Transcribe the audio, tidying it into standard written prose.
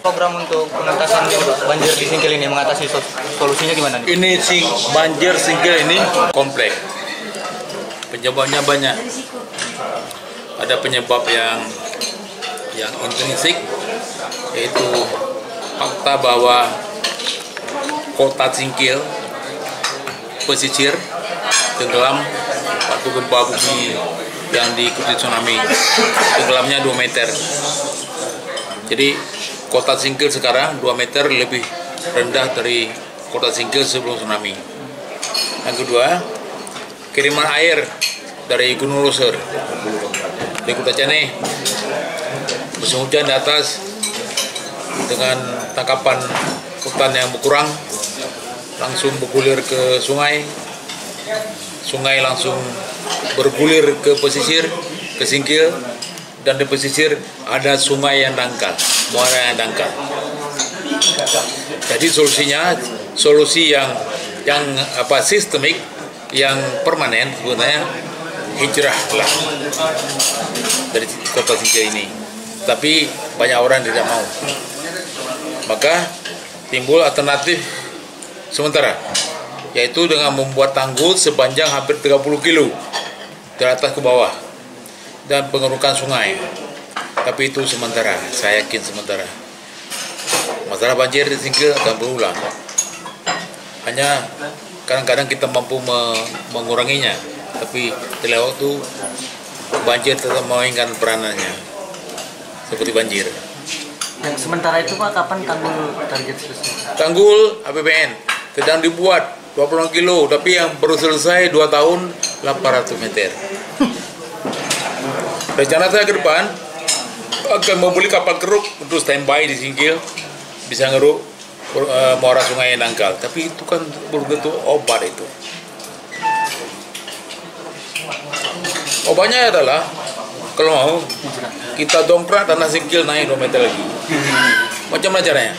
Program untuk pengentasan banjir di Singkil ini mengatasi solusinya gimana nih? Ini banjir Singkil ini kompleks. Penyebabnya banyak. Ada penyebab yang intrinsik, yaitu fakta bahwa kota Singkil pesisir tenggelam waktu gempa bumi yang diikuti tsunami. Tenggelamnya 2 meter. Jadi kota Singkil sekarang 2 meter lebih rendah dari kota Singkil sebelum tsunami. Yang kedua, kiriman air dari Gunung Loser di Kota Cane. Musim hujan di atas dengan tangkapan hutan yang berkurang langsung bergulir ke sungai. Sungai langsung bergulir ke pesisir, ke Singkil, dan di pesisir ada sungai yang dangkal, muara yang dangkal. Jadi solusi yang sistemik, yang permanen sebenarnya hijrahlah dari kota Singkil ini. Tapi banyak orang tidak mau. Maka timbul alternatif sementara, yaitu dengan membuat tanggul sepanjang hampir 30 kilo dari atas ke bawah dan pengerukan sungai. Tapi itu sementara, saya yakin sementara. Masalah banjir di Singkil akan berulang. Hanya kadang-kadang kita mampu menguranginya, tapi di waktu banjir tetap memainkan peranannya seperti banjir. Yang sementara itu Pak, kapan tanggul target selesai? Tanggul APBN sedang dibuat 20 kilo, tapi yang baru selesai 2 tahun 800 meter. Rencana saya ke depan akan membeli kapal keruk untuk standby di Singkil, bisa ngeruk muara sungai yang dangkal. Tapi itu kan berbentuk obat itu. Obatnya adalah kalau mau kita dongkrak tanah Singkil naik 2 meter lagi. Macam mana caranya?